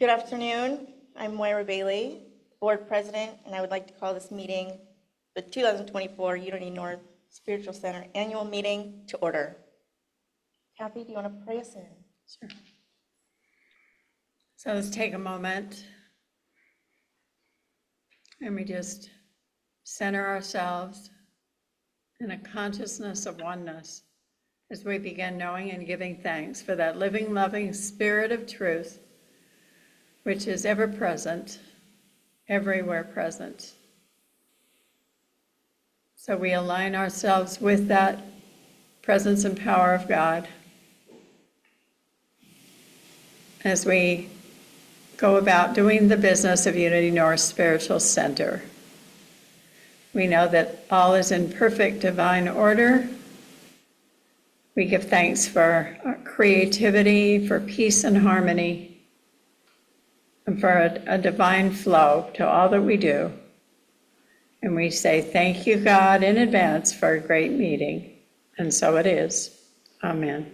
Good afternoon. I'm Moira Bailey, Board President, and I would like to call this meeting, the 2024 Unity North Spiritual Center Annual Meeting, to order. Kathy, do you want to pray us in? Sure. So let's take a moment and we just center ourselves in a consciousness of oneness as we begin knowing and giving thanks for that living, loving spirit of truth, which is ever present, everywhere present. So we align ourselves with that presence and power of God as we go about doing the business of Unity North Spiritual Center. We know that all is in perfect divine order. We give thanks for creativity, for peace and harmony, and for a divine flow to all that we do. And we say, thank you, God, in advance for a great meeting. And so it is. Amen.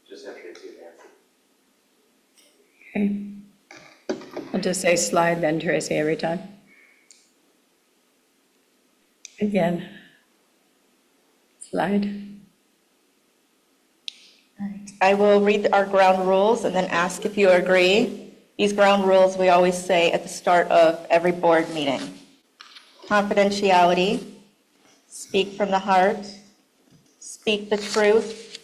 Just after it's your answer. Okay. I'll just say slide then, Tracy, every time. Again. Slide. All right. I will read our ground rules and then ask if you agree. These ground rules we always say at the start of every board meeting. Confidentiality, speak from the heart, speak the truth,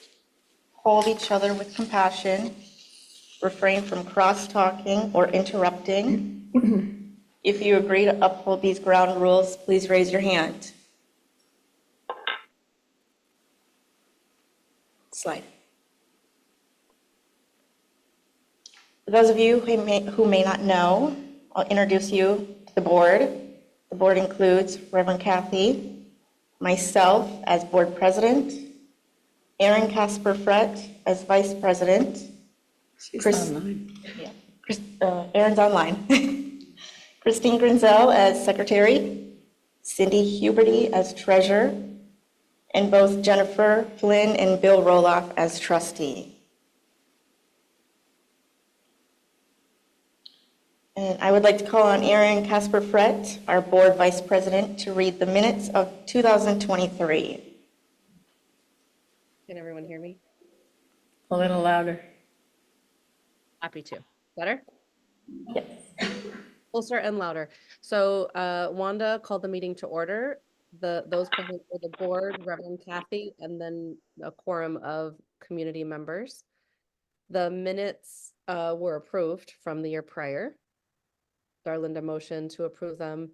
hold each other with compassion, refrain from cross-talking or interrupting. If you agree to uphold these ground rules, please raise your hand. Slide. For those of you who may not know, I'll introduce you to the board. The board includes Reverend Kathy, myself as board president, Aaron Casper Frett as vice president. She's online. Yeah, Aaron's online. Christine Grinzel as secretary, Cindy Huberty as treasurer, and both Jennifer Flynn and Bill Roloff as trustee. And I would like to call on Aaron Casper Frett, our board vice president, to read the minutes of 2023. Can everyone hear me? A little louder. Happy to. Better? Yes. Closer and louder. So Wanda called the meeting to order. Those present for the board, Reverend Kathy, and then a quorum of community members. The minutes were approved from the year prior. Darlinda motioned to approve them.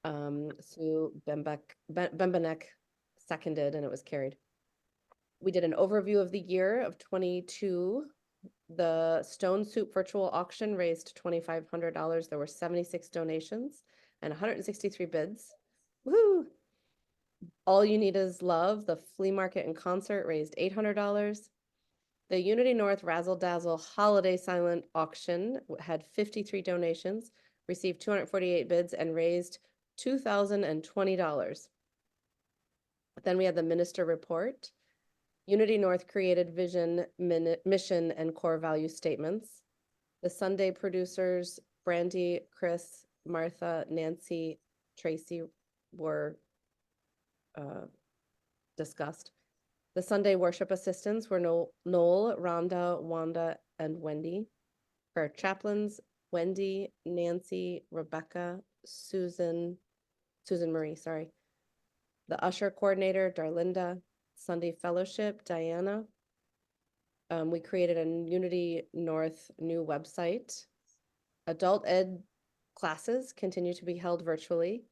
Sue Bembenek seconded, and it was carried. We did an overview of the year of 22. The Stone Soup virtual auction raised $2,500. There were 76 donations and 163 bids. Woo! All You Need Is Love, the flea market and concert, raised $800. The Unity North Razzle Dazzle Holiday Silent Auction had 53 donations, received 248 bids, and raised $2,020. Then we had the minister report. Unity North created vision, mission, and core value statements. The Sunday producers, Brandy, Chris, Martha, Nancy, Tracy, were discussed. The Sunday worship assistants were Noel, Rhonda, Wanda, and Wendy. Her chaplains, Wendy, Nancy, Rebecca, Susan Marie, sorry. The usher coordinator, Darlinda. Sunday Fellowship, Diana. We created a Unity North new website. Adult ed classes continue to be held virtually.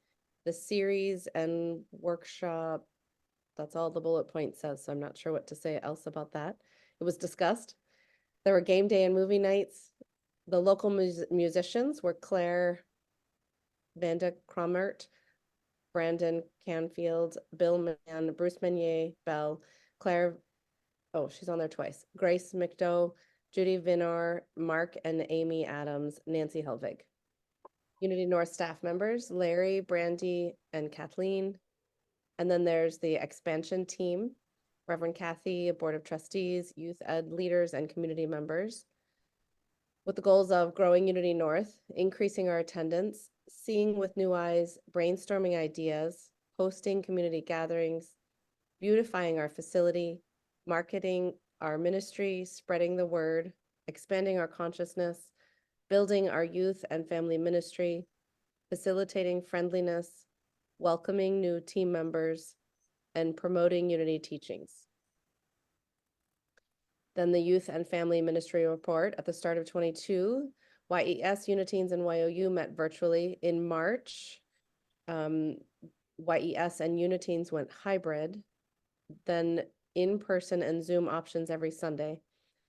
The series and workshop, that's all the bullet point says, so I'm not sure what to say else about that. It was discussed. There were game day and movie nights. The local musicians were Claire Vanda Cromert, Brandon Canfield, Bill Mann, Bruce Meunier, Bell, Claire, oh, she's on there twice, Grace McDough, Judy Vinar, Mark and Amy Adams, Nancy Helvig. Unity North staff members, Larry, Brandy, and Kathleen. And then there's the expansion team. Reverend Kathy, a Board of Trustees, youth ed leaders, and community members, with the goals of growing Unity North, increasing our attendance, seeing with new eyes, brainstorming ideas, hosting community gatherings, beautifying our facility, marketing our ministry, spreading the word, expanding our consciousness, building our youth and family ministry, facilitating friendliness, welcoming new team members, and promoting Unity teachings. Then the Youth and Family Ministry Report at the start of 22, YES, Uniteens, and YOU met virtually. In March, YES and Uniteens went hybrid, then in-person and Zoom options every Sunday.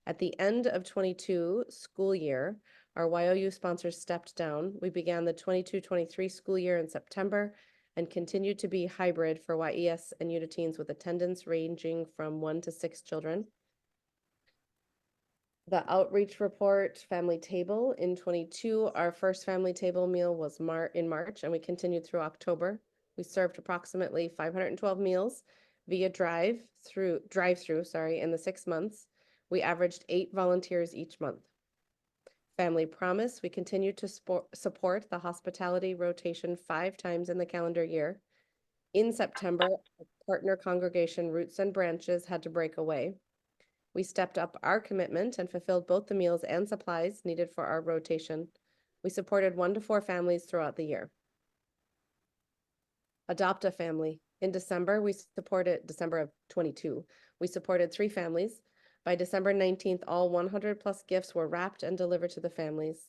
At the end of 22 school year, our YOU sponsors stepped down. We began the 22-23 school year in September and continued to be hybrid for YES and Uniteens with attendance ranging from 1 to 6 children. The outreach report family table in 22, our first family table meal was in March, and we continued through October. We served approximately 512 meals via drive-through, in the 6 months. We averaged 8 volunteers each month. Family Promise, we continued to support the hospitality rotation 5 times in the calendar year. In September, partner congregation Roots and Branches had to break away. We stepped up our commitment and fulfilled both the meals and supplies needed for our rotation. We supported 1 to 4 families throughout the year. Adopt a Family. In December of 22, we supported 3 families. By December 19th, all 100 plus gifts were wrapped and delivered to the families.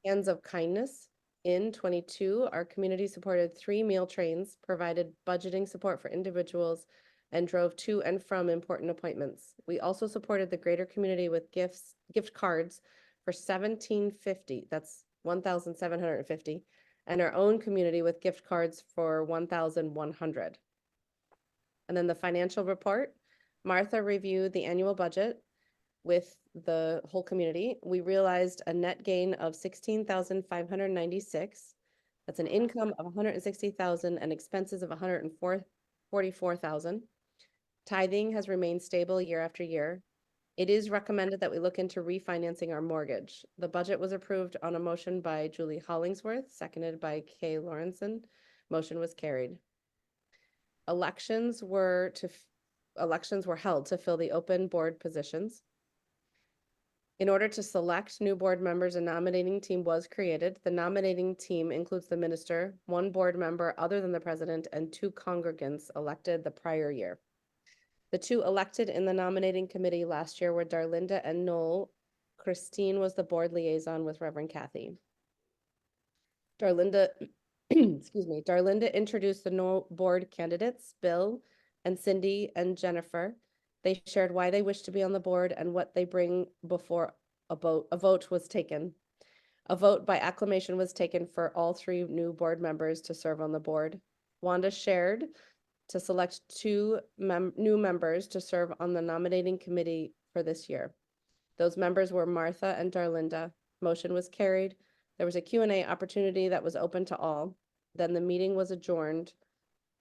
Hands of Kindness. In 22, our community supported 3 meal trains, provided budgeting support for individuals, and drove to and from important appointments. We also supported the greater community with gift cards for $1,750, that's $1,750, and our own community with gift cards for $1,100. And then the financial report, Martha reviewed the annual budget with the whole community. We realized a net gain of $16,596. That's an income of $160,000 and expenses of $144,000. Tithing has remained stable year after year. It is recommended that we look into refinancing our mortgage. The budget was approved on a motion by Julie Hollingsworth, seconded by Kay Lawrenson. Motion was carried. Elections were held to fill the open board positions. In order to select new board members, a nominating team was created. The nominating team includes the minister, 1 board member other than the president, and 2 congregants elected the prior year. The 2 elected in the nominating committee last year were Darlinda and Noel. Christine was the board liaison with Reverend Kathy. Darlinda, Darlinda introduced the board candidates, Bill and Cindy and Jennifer. They shared why they wish to be on the board and what they bring before a vote was taken. A vote by acclamation was taken for all 3 new board members to serve on the board. Wanda shared to select 2 new members to serve on the nominating committee for this year. Those members were Martha and Darlinda. Motion was carried. There was a Q&A opportunity that was open to all. Then the meeting was adjourned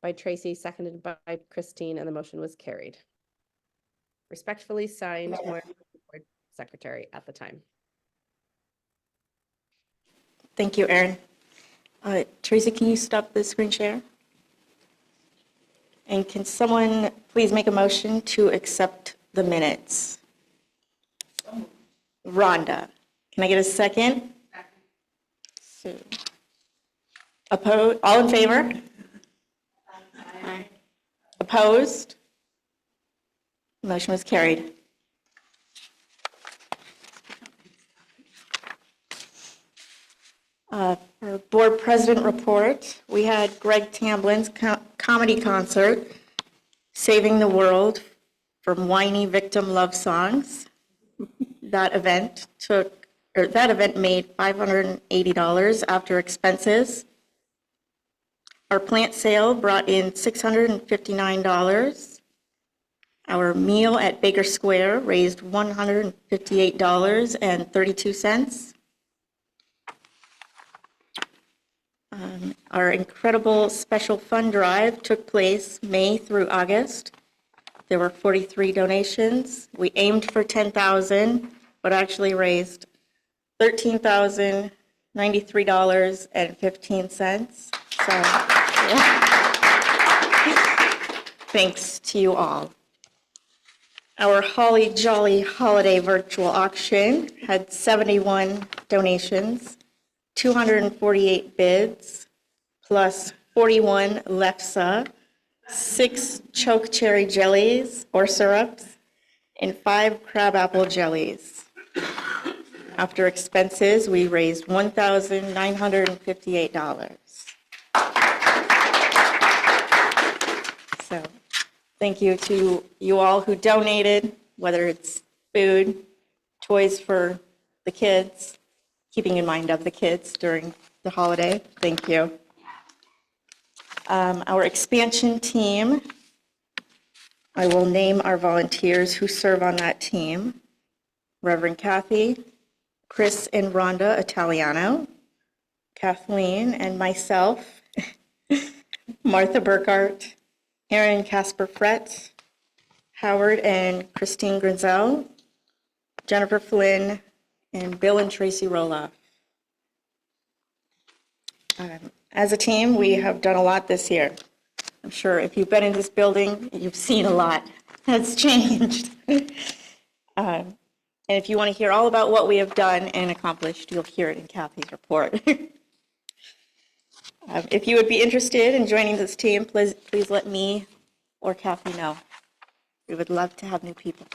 by Tracy, seconded by Christine, and the motion was carried. Respectfully signed, Moira, board secretary at the time. Thank you, Erin. Tracy, can you stop the screen share? And can someone please make a motion to accept the minutes? Rhonda, can I get a second? Sue. Opposed? All in favor? Aye. Opposed? Motion was carried. For board president report, we had Greg Tamblin's comedy concert, Saving the World from Whiny Victim Love Songs. That event made $580 after expenses. Our plant sale brought in $659. Our meal at Baker Square raised $158.32. Our incredible special fund drive took place May through August. There were 43 donations. We aimed for 10,000, but actually raised $13,093.15. So, yeah. Thanks to you all. Our Holly Jolly Holiday Virtual Auction had 71 donations, 248 bids, plus 41 Lefsa, 6 choke cherry jellies or syrups, and 5 crabapple jellies. After expenses, we raised $1,958. So thank you to you all who donated, whether it's food, toys for the kids, keeping in mind of the kids during the holiday. Thank you. Our expansion team, I will name our volunteers who serve on that team. Reverend Kathy, Chris and Rhonda Italiano, Kathleen and myself, Martha Burkhart, Aaron Casper Fretz, Howard and Christine Grinzel, Jennifer Flynn, and Bill and Tracy Roloff. As a team, we have done a lot this year. I'm sure if you've been in this building, you've seen a lot that's changed. And if you want to hear all about what we have done and accomplished, you'll hear it in Kathy's report. If you would be interested in joining this team, please let me or Kathy know. We would love to have new people.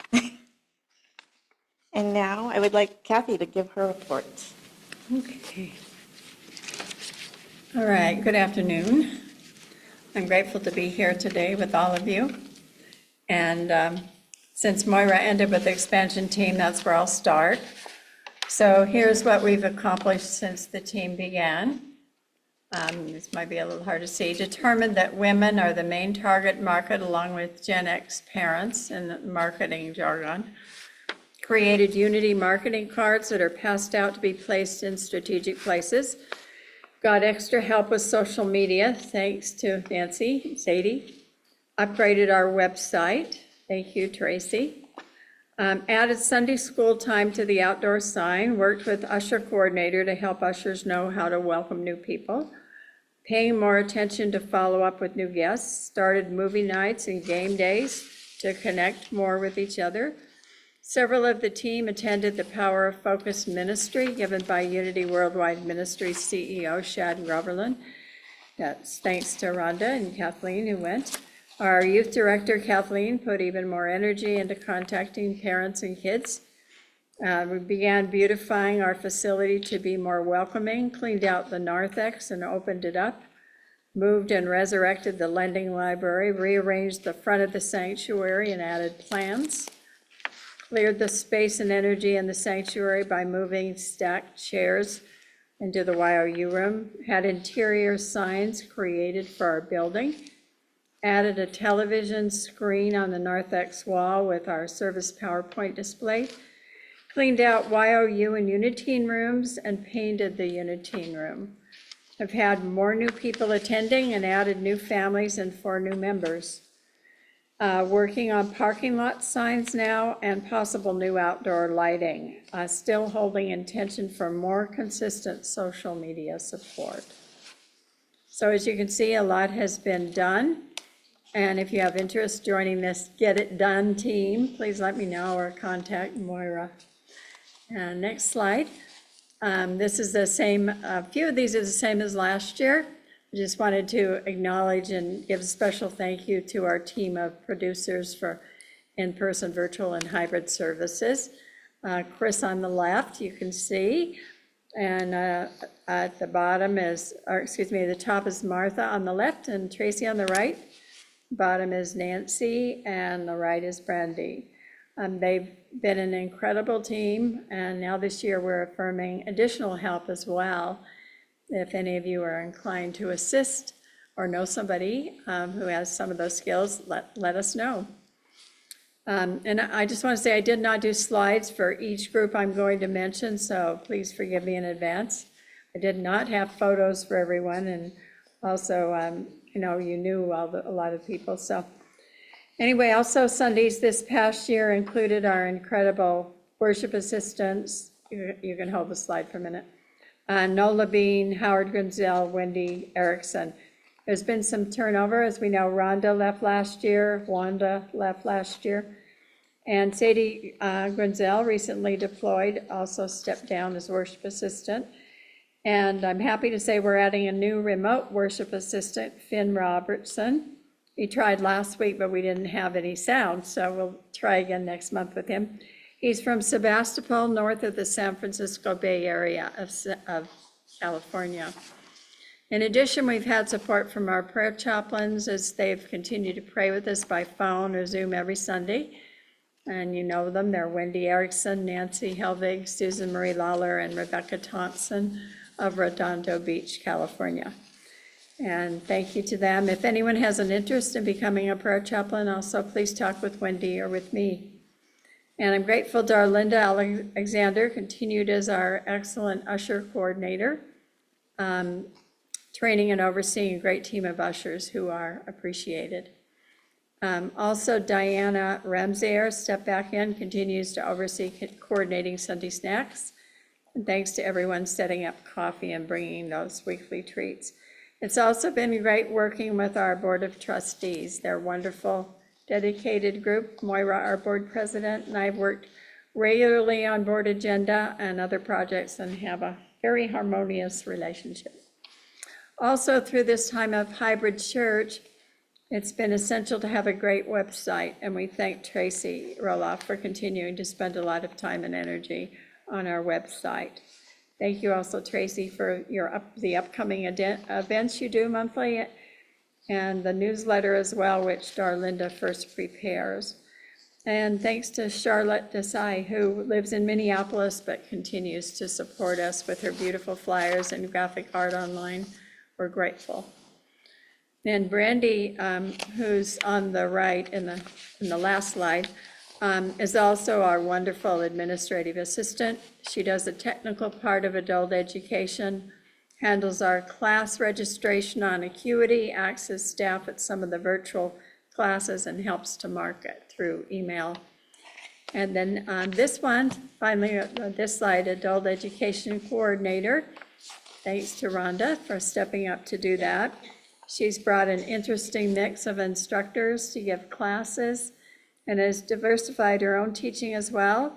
And now I would like Kathy to give her report. Okay. All right, good afternoon. I'm grateful to be here today with all of you. And since Moira ended with the expansion team, that's where I'll start. So here's what we've accomplished since the team began. This might be a little hard to see. Determined that women are the main target market along with Gen X parents in the marketing jargon. Created Unity marketing cards that are passed out to be placed in strategic places. Got extra help with social media, thanks to Nancy, Sadie. Upgraded our website, thank you, Tracy. Added Sunday school time to the outdoor sign, worked with usher coordinator to help ushers know how to welcome new people. Paying more attention to follow up with new guests, started movie nights and game days to connect more with each other. Several of the team attended the Power of Focus ministry given by Unity Worldwide Ministries CEO Shad Groverland. That's thanks to Rhonda and Kathleen who went. Our youth director, Kathleen, put even more energy into contacting parents and kids. We began beautifying our facility to be more welcoming, cleaned out the narthex and opened it up, moved and resurrected the lending library, rearranged the front of the sanctuary and added plants. Cleared the space and energy in the sanctuary by moving stacked chairs into the YOU room, had interior signs created for our building, added a television screen on the narthex wall with our service PowerPoint display, cleaned out YOU and Uniteen rooms, and painted the Uniteen room. I've had more new people attending and added new families and 4 new members. Working on parking lot signs now and possible new outdoor lighting. Still holding intention for more consistent social media support. So as you can see, a lot has been done. And if you have interest joining this Get It Done team, please let me know or contact Moira. Next slide. This is the same, a few of these are the same as last year. I just wanted to acknowledge and give a special thank you to our team of producers for in-person, virtual, and hybrid services. Chris on the left, you can see, and at the bottom is, or excuse me, the top is Martha on the left and Tracy on the right. Bottom is Nancy and the right is Brandy. They've been an incredible team, and now this year we're affirming additional help as well. If any of you are inclined to assist or know somebody who has some of those skills, let us know. And I just want to say I did not do slides for each group I'm going to mention, so please forgive me in advance. I did not have photos for everyone, and also, you know, you knew a lot of people. So Anyway, also Sundays this past year included our incredible worship assistants. You can hold the slide for a minute. Nola Bean, Howard Grinzel, Wendy Erickson. There's been some turnover. As we know, Rhonda left last year, Wanda left last year. And Sadie Grinzel, recently deployed, also stepped down as worship assistant. And I'm happy to say we're adding a new remote worship assistant, Finn Robertson. He tried last week, but we didn't have any sound, so we'll try again next month with him. He's from Sebastopol, north of the San Francisco Bay Area of California. In addition, we've had support from our prayer chaplains as they've continued to pray with us by phone or Zoom every Sunday. And you know them, they're Wendy Erickson, Nancy Helvig, Susan Marie Lawler, and Rebecca Thompson of Redondo Beach, California. And thank you to them. If anyone has an interest in becoming a prayer chaplain, also please talk with Wendy or with me. And I'm grateful to Arlinda Alexander, continued as our excellent usher coordinator, training and overseeing a great team of ushers who are appreciated. Also, Diana Ramsayer stepped back in, continues to oversee coordinating Sunday snacks. And thanks to everyone setting up coffee and bringing those weekly treats. It's also been great working with our Board of Trustees. They're a wonderful, dedicated group. Moira, our board president, and I've worked regularly on board agenda and other projects and have a very harmonious relationship. Also, through this time of hybrid church, it's been essential to have a great website, and we thank Tracy Roloff for continuing to spend a lot of time and energy on our website. Thank you also, Tracy, for the upcoming events you do monthly, and the newsletter as well, which Darlinda first prepares. And thanks to Charlotte Desai, who lives in Minneapolis but continues to support us with her beautiful flyers and graphic art online. We're grateful. And Brandy, who's on the right in the last slide, is also our wonderful administrative assistant. She does the technical part of adult education, handles our class registration on Acuity, acts as staff at some of the virtual classes, and helps to market through email. And then this one, finally, this slide, adult education coordinator. Thanks to Rhonda for stepping up to do that. She's brought an interesting mix of instructors to give classes and has diversified her own teaching as well.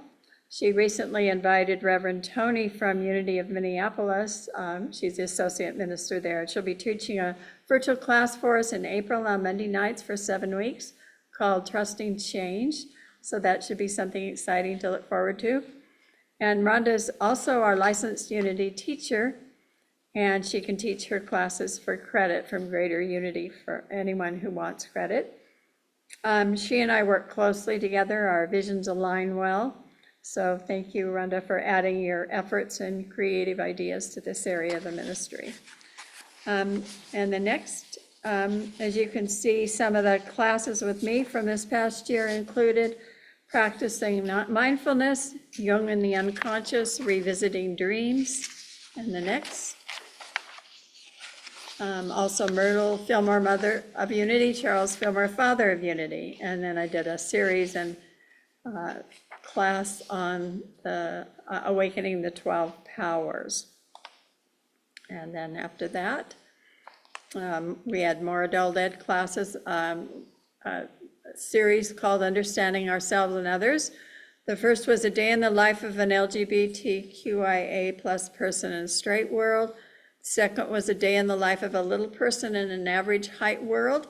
She recently invited Reverend Tony from Unity of Minneapolis. She's the associate minister there. She'll be teaching a virtual class for us in April on Monday nights for 7 weeks called Trusting Change. So that should be something exciting to look forward to. And Rhonda's also our licensed Unity teacher, and she can teach her classes for credit from Greater Unity for anyone who wants credit. She and I work closely together. Our visions align well. So thank you, Rhonda, for adding your efforts and creative ideas to this area of the ministry. And the next, as you can see, some of the classes with me from this past year included practicing mindfulness, Jung and the Unconscious, revisiting dreams, and the next. Also Myrtle Fillmore, Mother of Unity, Charles Fillmore, Father of Unity. And then I did a series and class on the Awakening the 12 Powers. And then after that, we had more adult ed classes, a series called Understanding Ourselves and Others. The first was a day in the life of an LGBTQIA plus person in a straight world. Second was a day in the life of a little person in an average height world.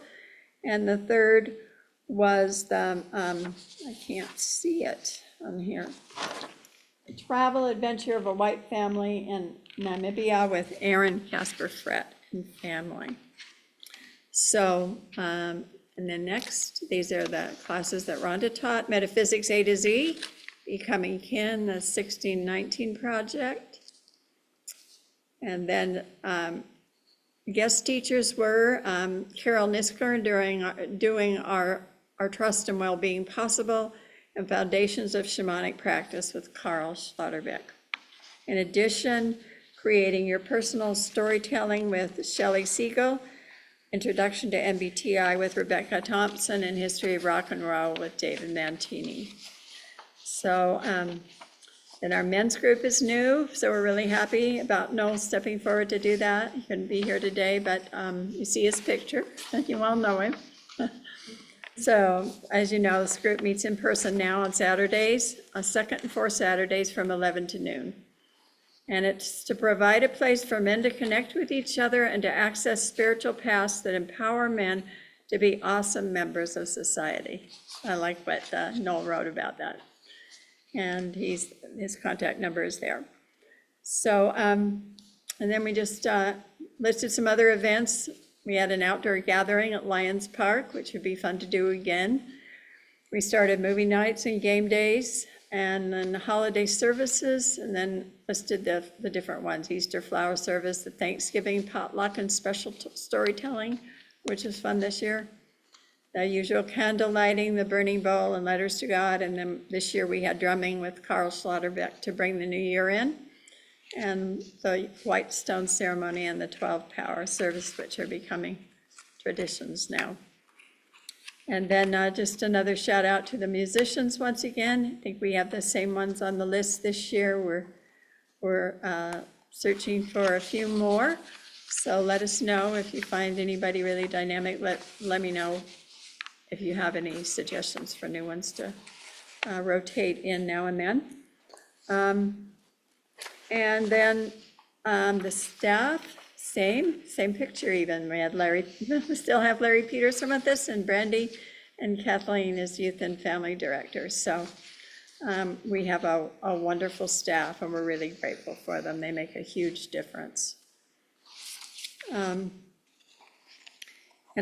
And the third was the, I can't see it on here, the travel adventure of a white family in Namibia with Aaron Casper Frett and family. So, and then next, these are the classes that Rhonda taught: Metaphysics A to Z, Becoming Kin, the 1619 Project. And then guest teachers were Carol Nisker doing our Trust and Wellbeing Possible and Foundations of Shamanic Practice with Carl Schlotterbeck. In addition, Creating Your Personal Storytelling with Shelley Siegel Introduction to MBTI with Rebecca Thompson, and History of Rock and Roll with David Mantini. So, and our men's group is new, so we're really happy about Noel stepping forward to do that. He couldn't be here today, but you see his picture, you all know him. So, as you know, this group meets in person now on Saturdays, second and fourth Saturdays from 11 to noon. And it's to provide a place for men to connect with each other and to access spiritual paths that empower men to be awesome members of society. I like what Noel wrote about that. And his contact number is there. So, and then we just listed some other events. We had an outdoor gathering at Lions Park, which would be fun to do again. We started movie nights and game days, and then holiday services, and then listed the different ones: Easter flower service, the Thanksgiving potluck, and special storytelling, which is fun this year. The usual candle lighting, the burning bowl, and letters to God. And then this year we had drumming with Carl Schlotterbeck to bring the new year in, and the White Stone ceremony and the 12-hour service, which are becoming traditions now. And then just another shout out to the musicians once again. I think we have the same ones on the list this year. We're searching for a few more. So let us know if you find anybody really dynamic. Let me know if you have any suggestions for new ones to rotate in now and then. And then the staff, same picture even. We had Larry, we still have Larry Peterson with us, and Brandy and Kathleen as Youth and Family Directors. So we have a wonderful staff, and we're really grateful for them. They make a huge difference. And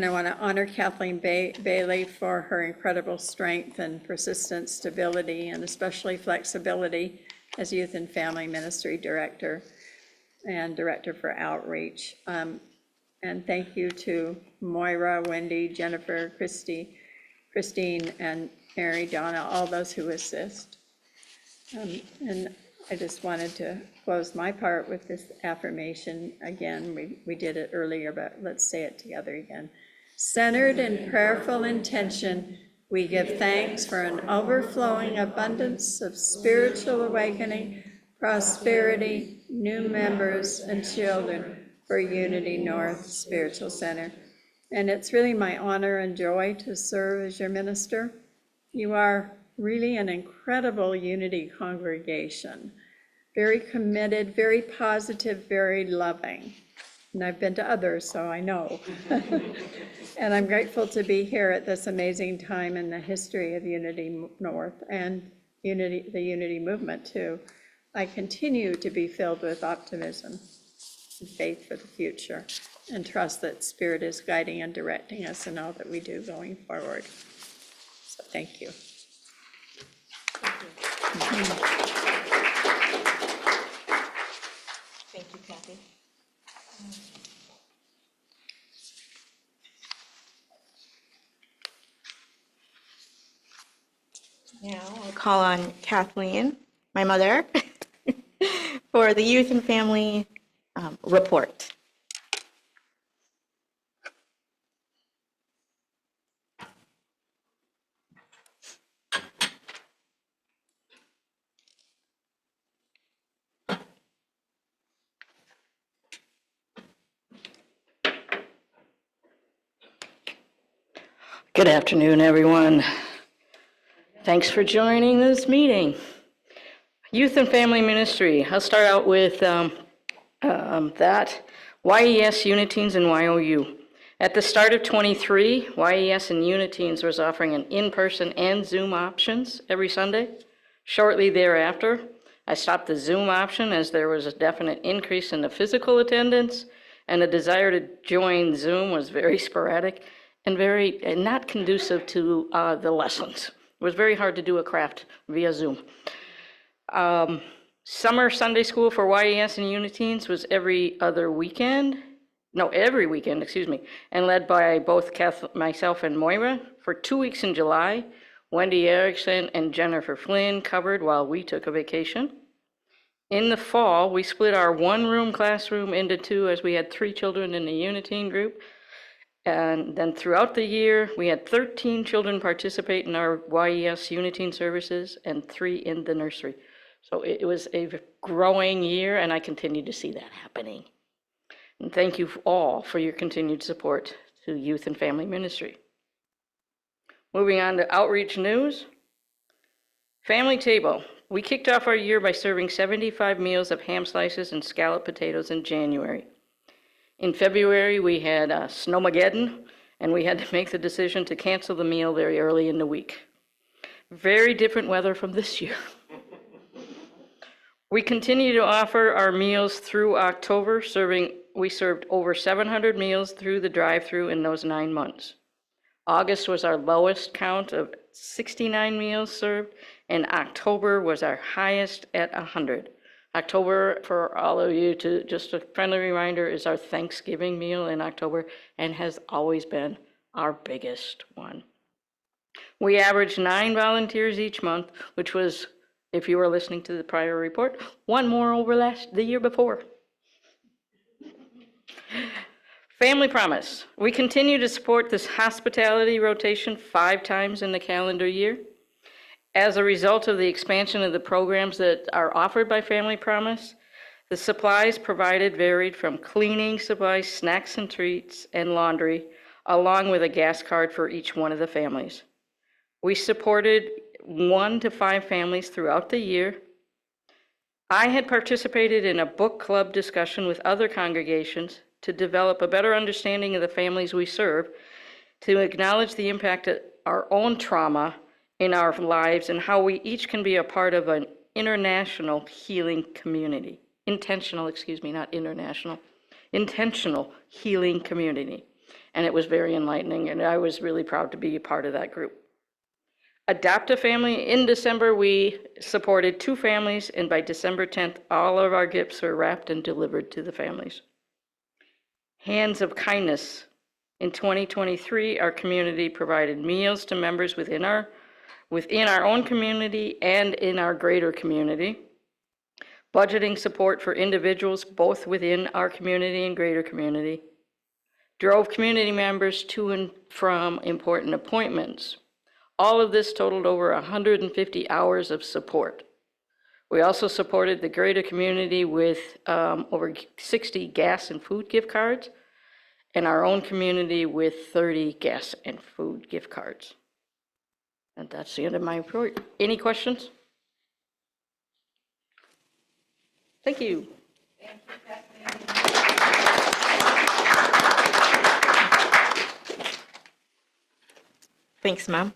I want to honor Kathleen Bailey for her incredible strength and persistent stability, and especially flexibility as Youth and Family Ministry Director and Director for Outreach. And thank you to Moira, Wendy, Jennifer, Christine, and Mary, Donna, all those who assist. And I just wanted to close my part with this affirmation again. We did it earlier, but let's say it together again. Centered in prayerful intention, we give thanks for an overflowing abundance of spiritual awakening, prosperity, new members, and children for Unity North Spiritual Center. And it's really my honor and joy to serve as your minister. You are really an incredible Unity congregation, very committed, very positive, very loving. And I've been to others, so I know. And I'm grateful to be here at this amazing time in the history of Unity North and the Unity movement too. I continue to be filled with optimism and faith for the future, and trust that Spirit is guiding and directing us in all that we do going forward. So thank you. Thank you, Kathy. Now I'll call on Kathleen, my mother, for the Youth and Family report. Good afternoon, everyone. Thanks for joining this meeting. Youth and Family Ministry. I'll start out with that. YES, Uniteens, and YOU. At the start of 23, YES and Uniteens was offering an in-person and Zoom options every Sunday. Shortly thereafter, I stopped the Zoom option as there was a definite increase in the physical attendance, and the desire to join Zoom was very sporadic and not conducive to the lessons. It was very hard to do a craft via Zoom. Summer Sunday school for YES and Uniteens was every weekend, and led by both myself and Moira. For 2 weeks in July, Wendy Erickson and Jennifer Flynn covered while we took a vacation. In the fall, we split our one-room classroom into two as we had 3 children in the Uniteen group. And then throughout the year, we had 13 children participate in our YES Uniteen services and 3 in the nursery. So it was a growing year, and I continue to see that happening. And thank you all for your continued support to youth and family ministry. Moving on to outreach news. Family Table. We kicked off our year by serving 75 meals of ham slices and scalloped potatoes in January. In February, we had Snowmageddon, and we had to make the decision to cancel the meal very early in the week. Very different weather from this year. We continue to offer our meals through October, we served over 700 meals through the drive-thru in those 9 months. August was our lowest count of 69 meals served, and October was our highest at 100. October, for all of you, to just a friendly reminder, is our Thanksgiving meal in October and has always been our biggest one. We averaged 9 volunteers each month, which was, if you were listening to the prior report, 1 more over the year before. Family Promise. We continue to support this hospitality rotation 5 times in the calendar year. As a result of the expansion of the programs that are offered by Family Promise, the supplies provided varied from cleaning supplies, snacks and treats, and laundry, along with a gas card for each one of the families. We supported 1 to 5 families throughout the year. I had participated in a book club discussion with other congregations to develop a better understanding of the families we serve, to acknowledge the impact of our own trauma in our lives and how we each can be a part of an international healing community. Intentional healing community. And it was very enlightening, and I was really proud to be a part of that group. Adopt a Family. In December, we supported 2 families, and by December 10th, all of our gifts were wrapped and delivered to the families. Hands of Kindness. In 2023, our community provided meals to members within our own community and in our greater community. Budgeting support for individuals both within our community and greater community. Drove community members to and from important appointments. All of this totaled over 150 hours of support. We also supported the greater community with over 60 gas and food gift cards, and our own community with 30 gas and food gift cards. And that's the end of my report. Any questions? Thank you. Thanks, Mom.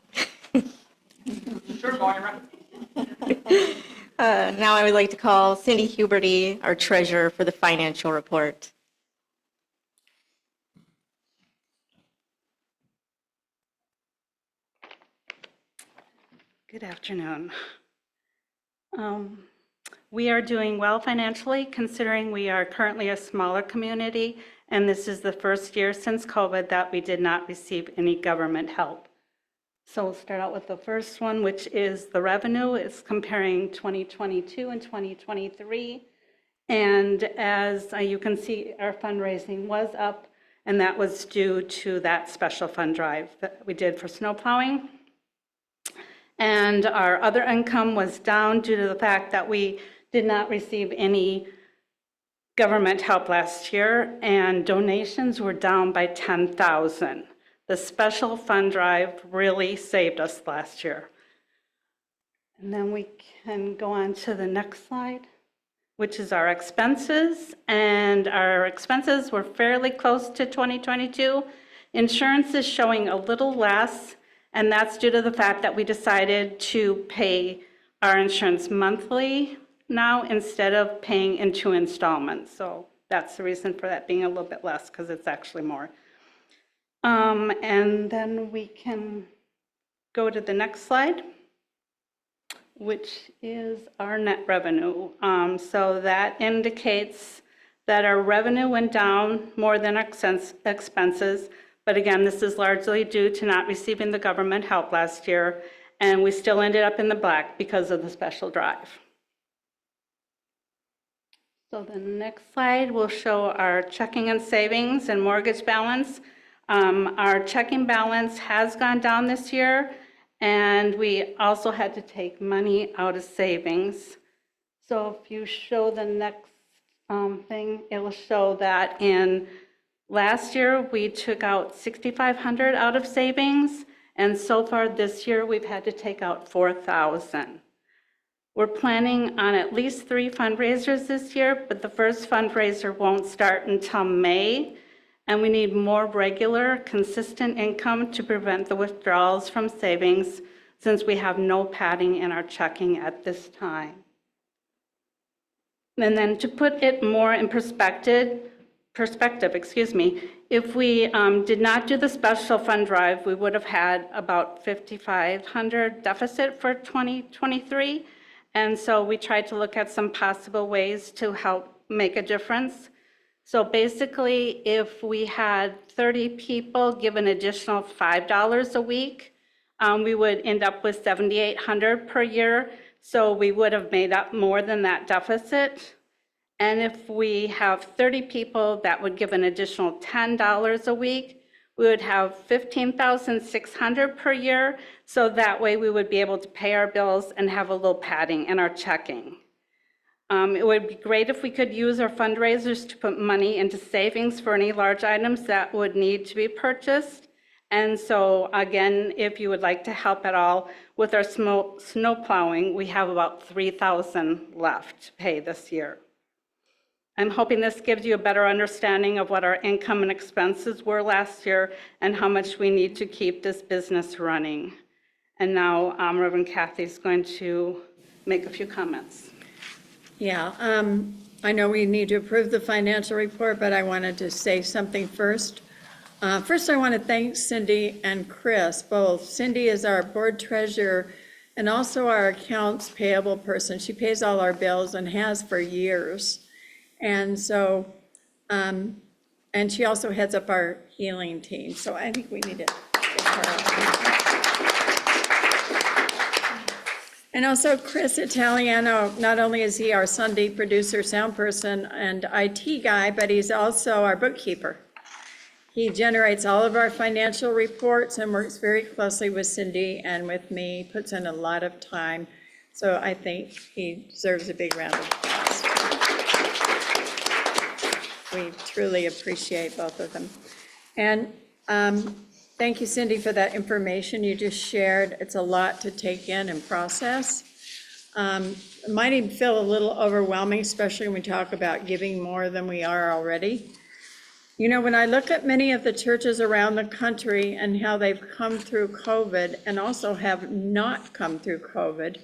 Sure, Moira. Now I would like to call Cindy Huberty, our treasurer, for the financial report. Good afternoon. We are doing well financially, considering we are currently a smaller community, and this is the first year since COVID that we did not receive any government help. So we'll start out with the first one, which is the revenue. It's comparing 2022 and 2023. And as you can see, our fundraising was up, and that was due to that special fund drive that we did for snow plowing. And our other income was down due to the fact that we did not receive any government help last year, and donations were down by 10,000. The special fund drive really saved us last year. And then we can go on to the next slide, which is our expenses. And our expenses were fairly close to 2022. Insurance is showing a little less, and that's due to the fact that we decided to pay our insurance monthly now instead of paying in 2 installments. So that's the reason for that being a little bit less, because it's actually more. And then we can go to the next slide, which is our net revenue. So that indicates that our revenue went down more than expenses. But again, this is largely due to not receiving the government help last year, and we still ended up in the black because of the special drive. So the next slide will show our checking and savings and mortgage balance. Our checking balance has gone down this year, and we also had to take money out of savings. So if you show the next thing, it will show that in last year, we took out 6,500 out of savings, and so far this year, we've had to take out 4,000. We're planning on at least 3 fundraisers this year, but the first fundraiser won't start until May, and we need more regular, consistent income to prevent the withdrawals from savings since we have no padding in our checking at this time. And then to put it more in perspective, if we did not do the special fund drive, we would have had about 5,500 deficit for 2023. And so we tried to look at some possible ways to help make a difference. So basically, if we had 30 people give an additional $5 a week, we would end up with $7,800 per year. So we would have made up more than that deficit. And if we have 30 people that would give an additional $10 a week, we would have $15,600 per year. So that way we would be able to pay our bills and have a little padding in our checking. It would be great if we could use our fundraisers to put money into savings for any large items that would need to be purchased. And so again, if you would like to help at all with our snow plowing, we have about $3,000 left to pay this year. I'm hoping this gives you a better understanding of what our income and expenses were last year and how much we need to keep this business running. And now Reverend Kathy is going to make a few comments. Yeah, I know we need to approve the financial report, but I wanted to say something first. First, I want to thank Cindy and Chris, both. Cindy is our board treasurer and also our accounts payable person. She pays all our bills and has for years. And so, and she also heads up our healing team. So I think we need to give her. And also Chris Italiano, not only is he our Sunday producer, sound person, and IT guy, but he's also our bookkeeper. He generates all of our financial reports and works very closely with Cindy and with me, puts in a lot of time. So I think he deserves a big round of applause. We truly appreciate both of them. And thank you, Cindy, for that information you just shared. It's a lot to take in and process. It might even feel a little overwhelming, especially when we talk about giving more than we are already. You know, when I look at many of the churches around the country and how they've come through COVID and also have not come through COVID,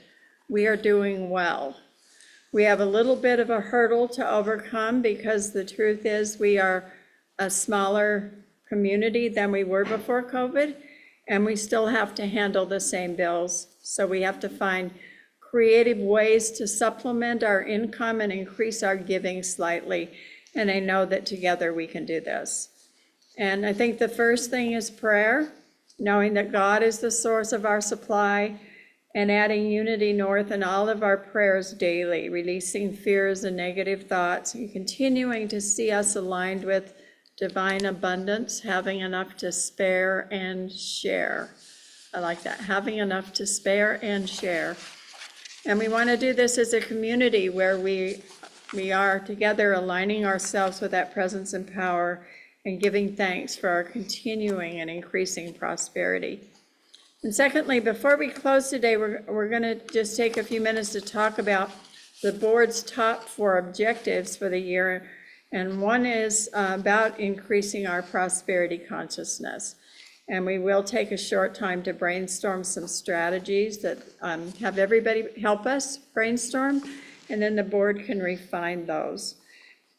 we are doing well. We have a little bit of a hurdle to overcome because the truth is we are a smaller community than we were before COVID, and we still have to handle the same bills. So we have to find creative ways to supplement our income and increase our giving slightly. And I know that together we can do this. And I think the first thing is prayer, knowing that God is the source of our supply, and adding Unity North in all of our prayers daily, releasing fears and negative thoughts, and continuing to see us aligned with divine abundance, having enough to spare and share. I like that, having enough to spare and share. And we want to do this as a community where we are together aligning ourselves with that presence and power and giving thanks for our continuing and increasing prosperity. And secondly, before we close today, we're going to just take a few minutes to talk about the board's top 4 objectives for the year. And one is about increasing our prosperity consciousness. And we will take a short time to brainstorm some strategies that have everybody help us brainstorm, and then the board can refine those.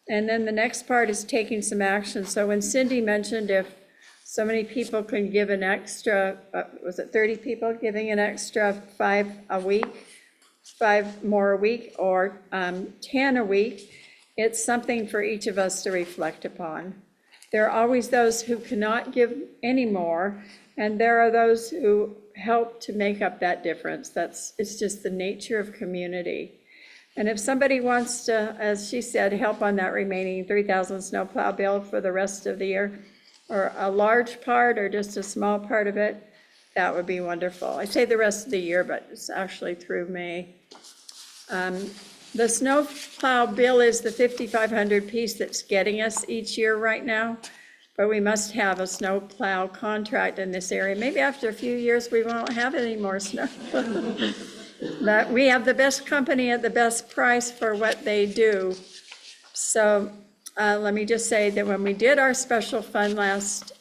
And then the next part is taking some action. So when Cindy mentioned if so many people can give an extra, was it 30 people giving an extra 5 a week, 5 more a week, or 10 a week, it's something for each of us to reflect upon. There are always those who cannot give any more, and there are those who help to make up that difference. It's just the nature of community. And if somebody wants to, as she said, help on that remaining 3,000 snowplow bill for the rest of the year, or a large part or just a small part of it, that would be wonderful. I say the rest of the year, but it's actually through May. The snowplow bill is the 5,500 piece that's getting us each year right now, but we must have a snowplow contract in this area. Maybe after a few years, we won't have any more snow. But we have the best company at the best price for what they do. So let me just say that when we did our special fund last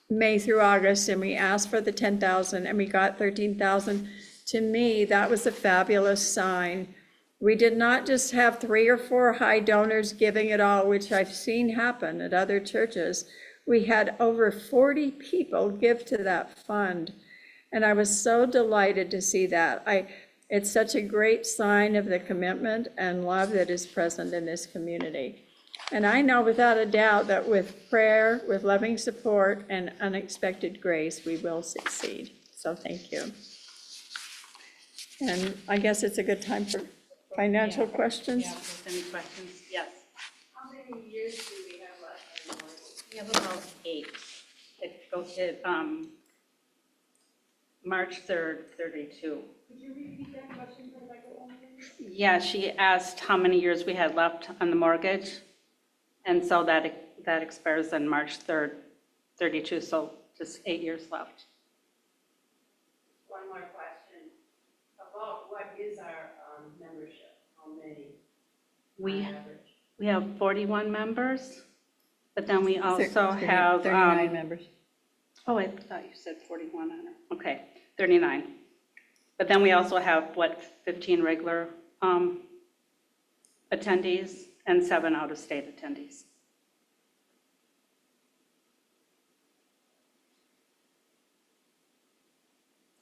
May through August, and we asked for the 10,000 and we got 13,000, to me, that was a fabulous sign. We did not just have 3 or 4 high donors giving it all, which I've seen happen at other churches. We had over 40 people give to that fund. And I was so delighted to see that. It's such a great sign of the commitment and love that is present in this community. And I know without a doubt that with prayer, with loving support, and unexpected grace, we will succeed. So thank you. And I guess it's a good time for financial questions. Yeah, if there's any questions, yes. How many years do we have left on the mortgage? We have about 8. It goes to March 3rd, 32. Could you repeat that question for Rebecca one more? Yeah, she asked how many years we had left on the mortgage. And so that expires on March 3rd, 32, so just 8 years left. One more question. About what is our membership? How many We, on average? we have 41 members, but then we also have. 39 members. Oh, I thought you said 41 on it. Okay, 39. But then we also have, 15 regular attendees and 7 out-of-state attendees.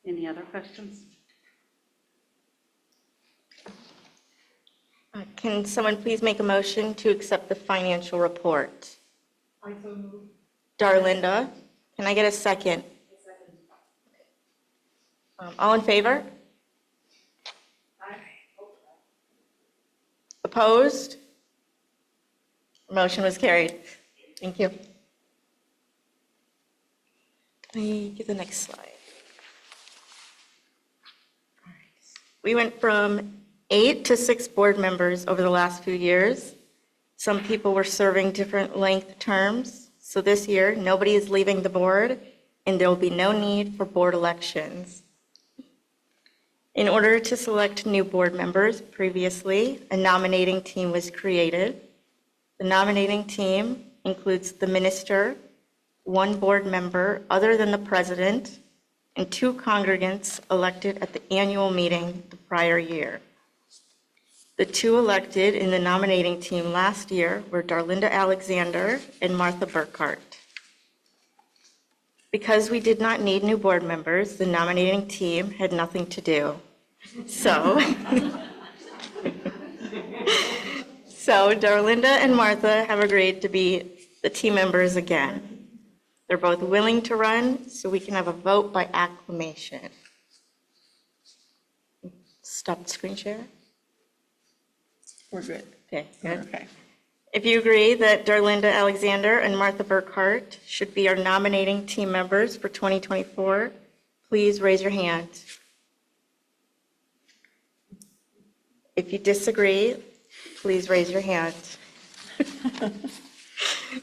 Any other questions? Can someone please make a motion to accept the financial report? I so move. Darlinda, can I get a second? All in favor? Opposed? Motion was carried. Thank you. Can I get the next slide? All right. We went from 8 to 6 board members over the last few years. Some people were serving different length terms. So this year, nobody is leaving the board, and there will be no need for board elections. In order to select new board members, previously, a nominating team was created. The nominating team includes the minister, 1 board member other than the president, and 2 congregants elected at the annual meeting the prior year. The 2 elected in the nominating team last year were Darlinda Alexander and Martha Burkhart. Because we did not need new board members, the nominating team had nothing to do. So Darlinda and Martha have agreed to be the team members again. They're both willing to run, so we can have a vote by acclamation. Stop the screen share. We're good. Okay, good. Okay. If you agree that Darlinda Alexander and Martha Burkhart should be our nominating team members for 2024, please raise your hand. If you disagree, please raise your hand.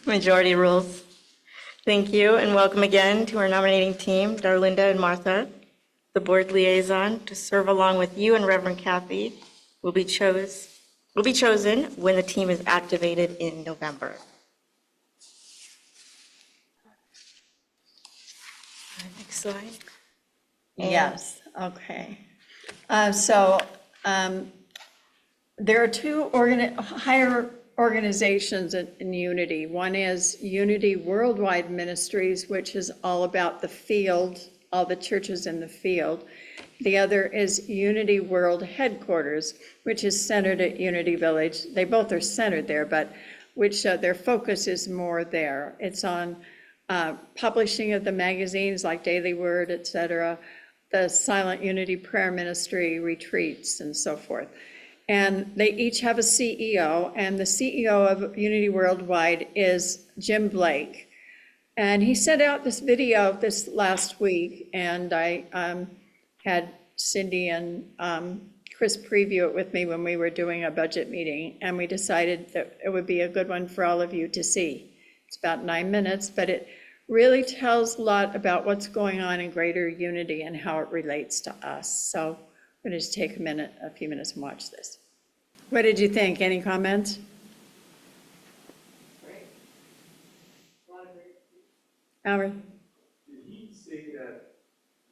Majority rules. Thank you, and welcome again to our nominating team, Darlinda and Martha. The board liaison to serve along with you and Reverend Kathy will be chosen when the team is activated in November. Next slide. Yes, okay. There are 2 higher organizations in Unity. One is Unity Worldwide Ministries, which is all about the field, all the churches in the field. The other is Unity World Headquarters, which is centered at Unity Village. They both are centered there, but which their focus is more there. It's on publishing of the magazines like Daily Word, et cetera, the Silent Unity Prayer Ministry retreats and so forth. And they each have a CEO, and the CEO of Unity Worldwide is Jim Blake. And he sent out this video this last week, and I had Cindy and Chris preview it with me when we were doing a budget meeting, and we decided that it would be a good one for all of you to see. It's about 9 minutes, but it really tells a lot about what's going on in Greater Unity and how it relates to us. So I'm going to just take a few minutes and watch this. What did you think? Any comments? Howard? Did he say that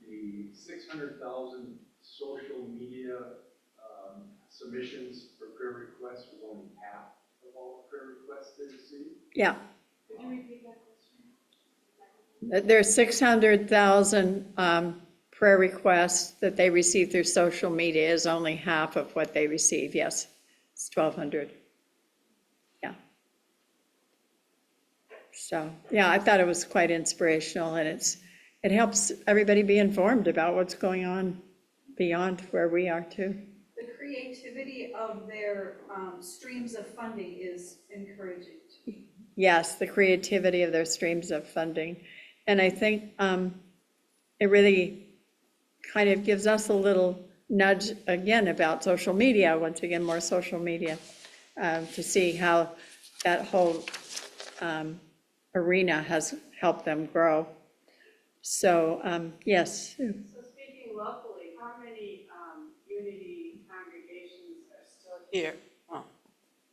the 600,000 social media submissions for prayer requests was only half of all the prayer requests they received? Yeah. There's 600,000 prayer requests that they receive through social media is only half of what they receive. Yes, it's 1,200. Yeah. So, yeah, I thought it was quite inspirational, and it helps everybody be informed about what's going on beyond where we are too. The creativity of their streams of funding is encouraging. Yes, the creativity of their streams of funding. And I think it really kind of gives us a little nudge again about social media, once again, more social media, to see how that whole arena has helped them grow. So, yes. So speaking locally, how many Unity congregations are still here? Oh,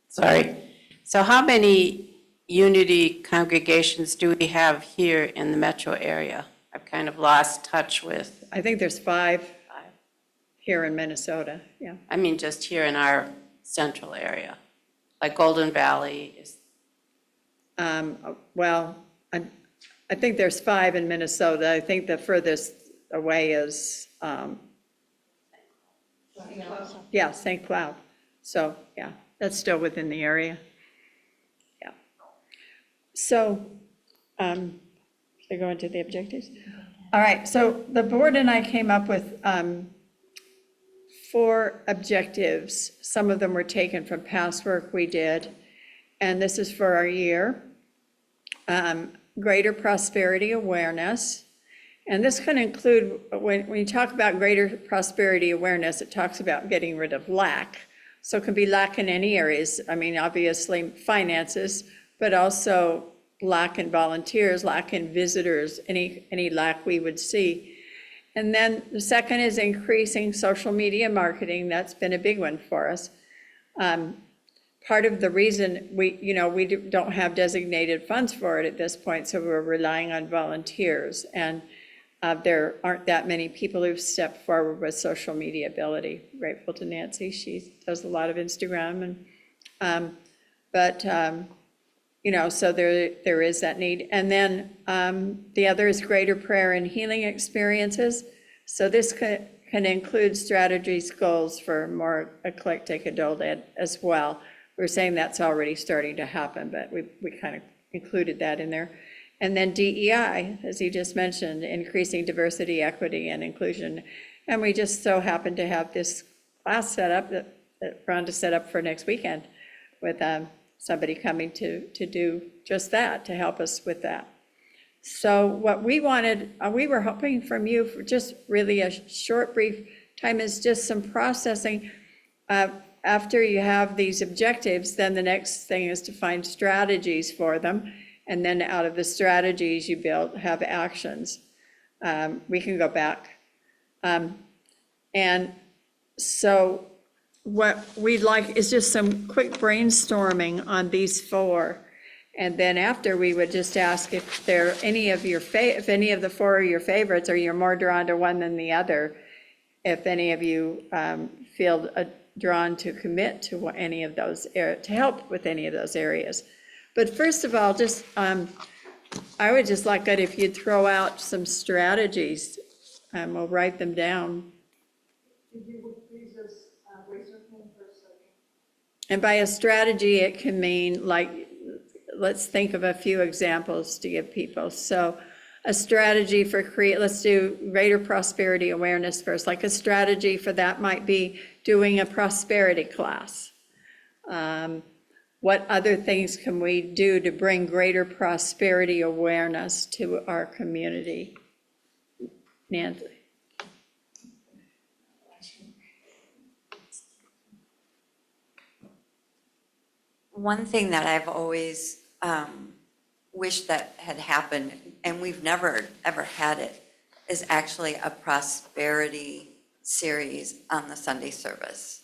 sorry. So how many Unity congregations do we have here in the metro area? I've kind of lost touch with. I think there's 5 here in Minnesota, yeah. I mean, just here in our central area, like Golden Valley is. Well, I think there's 5 in Minnesota. I think the furthest away is, yeah, St. Cloud. So, yeah, that's still within the area. Yeah. So, should I go into the objectives? All right, so the board and I came up with 4 objectives. Some of them were taken from past work we did, and this is for our year. Greater prosperity awareness. And this can include, when you talk about greater prosperity awareness, it talks about getting rid of lack. So it can be lack in any areas. I mean, obviously finances, but also lack in volunteers, lack in visitors, any lack we would see. And then the second is increasing social media marketing. That's been a big one for us. Part of the reason we don't have designated funds for it at this point, so we're relying on volunteers. And there aren't that many people who've stepped forward with social media ability. Grateful to Nancy, she does a lot of Instagram, and so there is that need. And then the other is greater prayer and healing experiences. So this can include strategies, goals for more eclectic adult ed as well. We're saying that's already starting to happen, but we kind of included that in there. And then DEI, as you just mentioned, increasing diversity, equity, and inclusion. And we just so happen to have this class set up that Rhonda set up for next weekend with somebody coming to do just that, to help us with that. So what we wanted, we were hoping from you for just really a short, brief time is just some processing. After you have these objectives, then the next thing is to find strategies for them. And then out of the strategies you have actions. We can go back. And so what we'd like is just some quick brainstorming on these 4. And then after, we would just ask if there any of the 4 are your favorites, or you're more drawn to one than the other. If any of you feel drawn to commit to any of those, to help with any of those areas. But first of all, just I would just like that if you'd throw out some strategies, and we'll write them down. If you would please just raise your hand for a second. And by a strategy, it can mean, like, let's think of a few examples to give people. So a strategy for let's do greater prosperity awareness first. Like a strategy for that might be doing a prosperity class. what other things can we do to bring greater prosperity awareness to our community? Nancy? One thing that I've always wished that had happened, and we've never, ever had it, is actually a prosperity series on the Sunday service.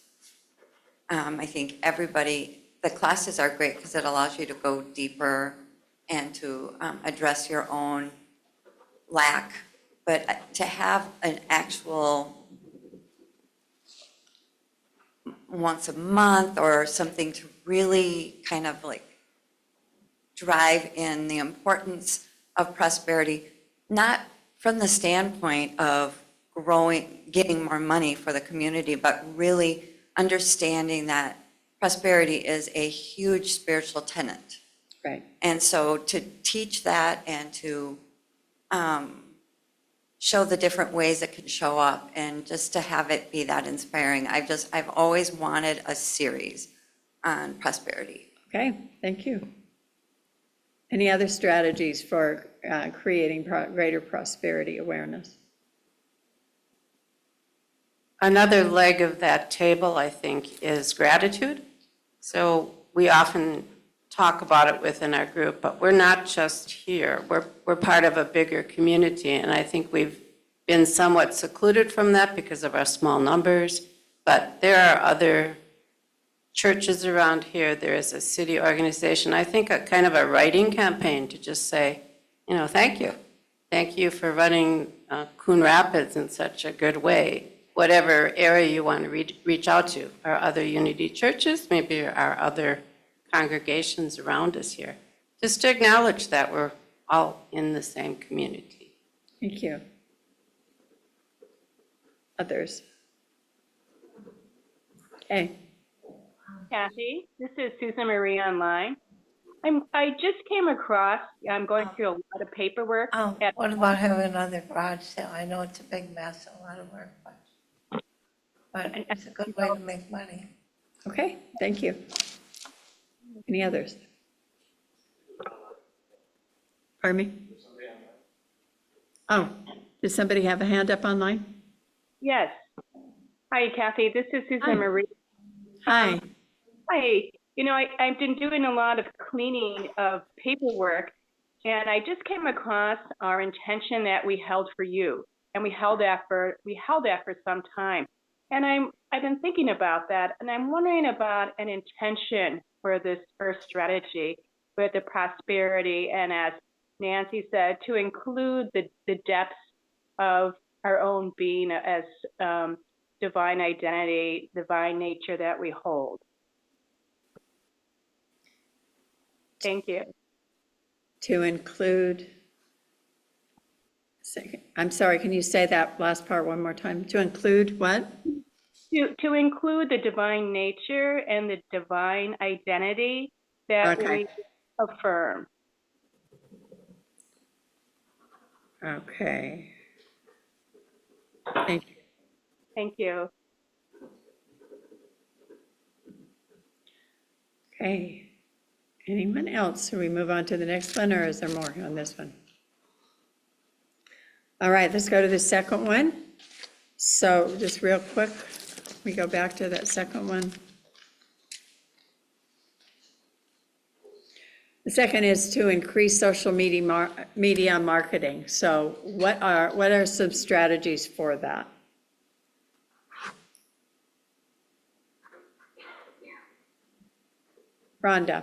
I think everybody, the classes are great because it allows you to go deeper and to address your own lack, but to have an actual once a month or something to really kind of like drive in the importance of prosperity, not from the standpoint of growing, getting more money for the community, but really understanding that prosperity is a huge spiritual tenet. Right. And so to teach that and to show the different ways it can show up and just to have it be that inspiring. I've always wanted a series on prosperity. Okay, thank you. Any other strategies for creating greater prosperity awareness? Another leg of that table, I think, is gratitude. So we often talk about it within our group, but we're not just here. We're part of a bigger community, and I think we've been somewhat secluded from that because of our small numbers. But there are other churches around here. There is a city organization. I think a kind of a writing campaign to just say, you know, thank you. Thank you for running Coon Rapids in such a good way. Whatever area you want to reach out to, our other Unity churches, maybe our other congregations around us here, just to acknowledge that we're all in the same community. Thank you. Others? Okay. Kathy, this is Susan Marie online. I just came across, I'm going through a lot of paperwork. What about having another garage sale? I know it's a big mess, a lot of work, but it's a good way to make money. Okay, thank you. Any others? Pardon me? Oh, does somebody have a hand up online? Yes. Hi, Kathy, this is Susan Hi. Marie. Hi. Hi, you know, I've been doing a lot of cleaning of paperwork, and I just came across our intention that we held for you, and we held that for some time. And I've been thinking about that, and I'm wondering about an intention for this first strategy with the prosperity, and as Nancy said, to include the depths of our own being as divine identity, divine nature that we hold. Thank you. To include, I'm sorry, can you say that last part one more time? To include what? To include the divine nature and the divine identity that we affirm. Okay. Thank you. Thank you. Okay. Anyone else? Should we move on to the next one, or is there more on this one? All right, let's go to the second one. So just real quick, we go back to that second one. The second is to increase social media marketing. So what are some strategies for that? Rhonda.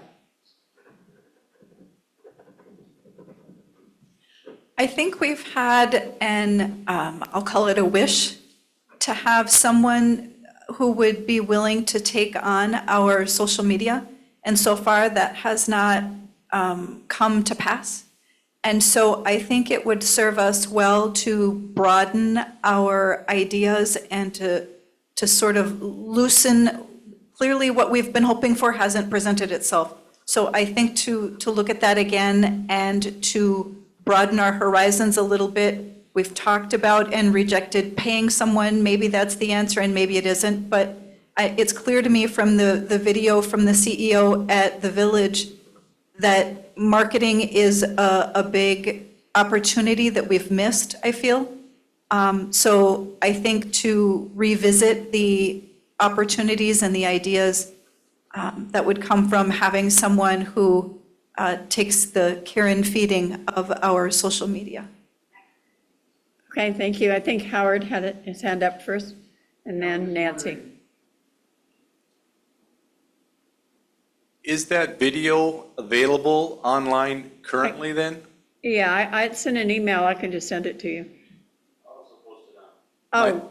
I think we've had I'll call it a wish, to have someone who would be willing to take on our social media. And so far, that has not come to pass. And so I think it would serve us well to broaden our ideas and to sort of loosen. Clearly, what we've been hoping for hasn't presented itself. So I think to look at that again and to broaden our horizons a little bit. We've talked about and rejected paying someone. Maybe that's the answer and maybe it isn't. But It's clear to me from the video from the CEO at the Village that marketing is a big opportunity that we've missed, I feel. So I think to revisit the opportunities and the ideas that would come from having someone who takes the care and feeding of our social media. Okay, thank you. I think Howard had his hand up first, and then Nancy. Is that video available online currently then? Yeah, I'd send an email. I can just send it to you. Also posted on, Oh,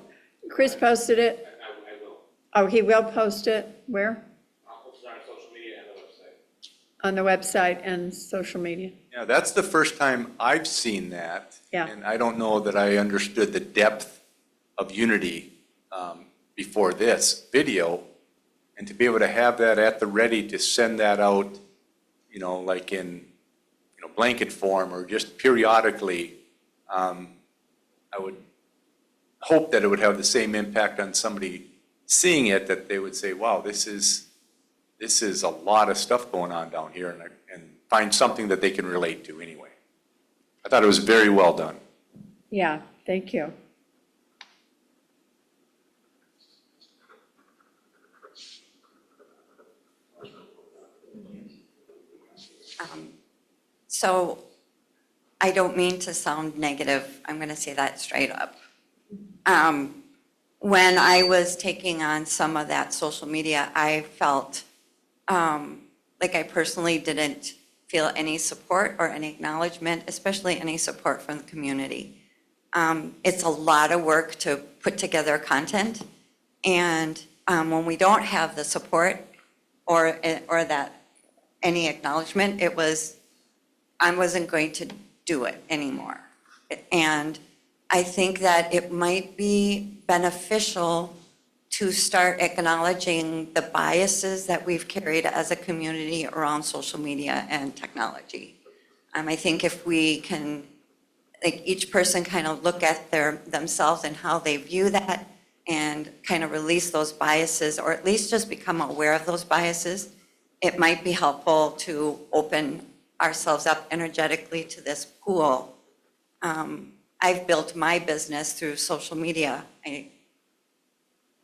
Chris posted it? I will. Oh, he will post it? Where? I'll post it on social media and the website. On the website and social media? Yeah, that's the first time I've seen that. Yeah. And I don't know that I understood the depth of Unity before this video. And to be able to have that at the ready to send that out, like in, blanket form or just periodically, I would hope that it would have the same impact on somebody seeing it, that they would say, wow, this is a lot of stuff going on down here, and find something that they can relate to anyway. I thought it was very well done. Yeah, thank you. So I don't mean to sound negative. I'm going to say that straight up. When I was taking on some of that social media, I felt like I personally didn't feel any support or any acknowledgement, especially any support from the community. It's a lot of work to put together content. And when we don't have the support or that any acknowledgement, I wasn't going to do it anymore. And I think that it might be beneficial to start acknowledging the biases that we've carried as a community around social media and technology. I think if we can, like, each person kind of look at themselves and how they view that and kind of release those biases, or at least just become aware of those biases, it might be helpful to open ourselves up energetically to this pool. I've built my business through social media.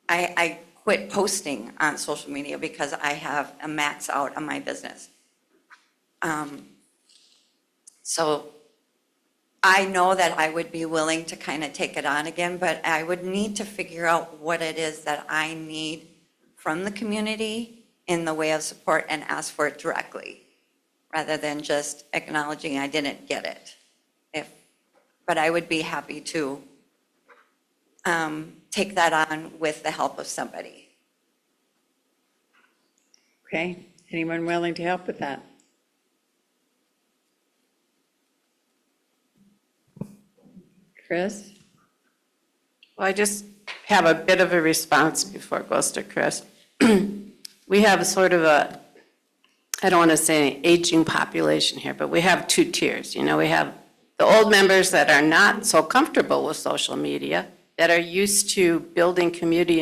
I quit posting on social media because I have a max out on my business. So I know that I would be willing to kind of take it on again, but I would need to figure out what it is that I need from the community in the way of support and ask for it directly, rather than just acknowledging I didn't get it. But I would be happy to take that on with the help of somebody. Okay, anyone willing to help with that? Chris? Well, I just have a bit of a response before it goes to Chris. We have sort of I don't want to say aging population here, but we have two tiers. We have the old members that are not so comfortable with social media, that are used to building community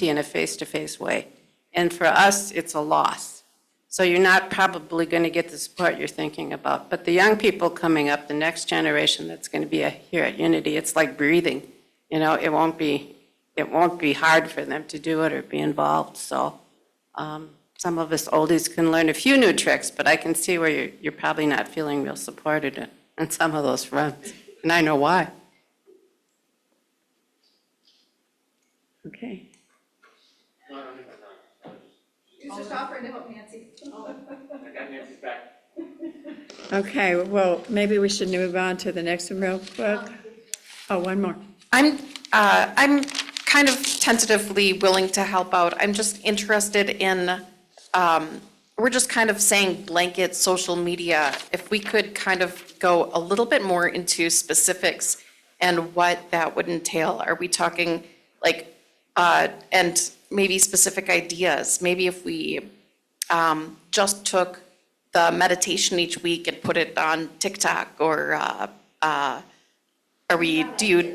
in a face-to-face way. And for us, it's a loss. So you're not probably going to get the support you're thinking about. But the young people coming up, the next generation that's going to be here at Unity, it's like breathing. It won't be hard for them to do it or be involved. So some of us oldies can learn a few new tricks, but I can see where you're probably not feeling real supported on some of those fronts. And I know why. Okay. He's just offering to help Nancy. I got Nancy's back. Okay, well, maybe we should move on to the next one real quick. Oh, one more. I'm kind of tentatively willing to help out. I'm just interested in, we're just kind of saying blanket social media. If we could kind of go a little bit more into specifics and what that would entail. Are we talking like, and maybe specific ideas? Maybe if we just took the meditation each week and put it on TikTok, or do we do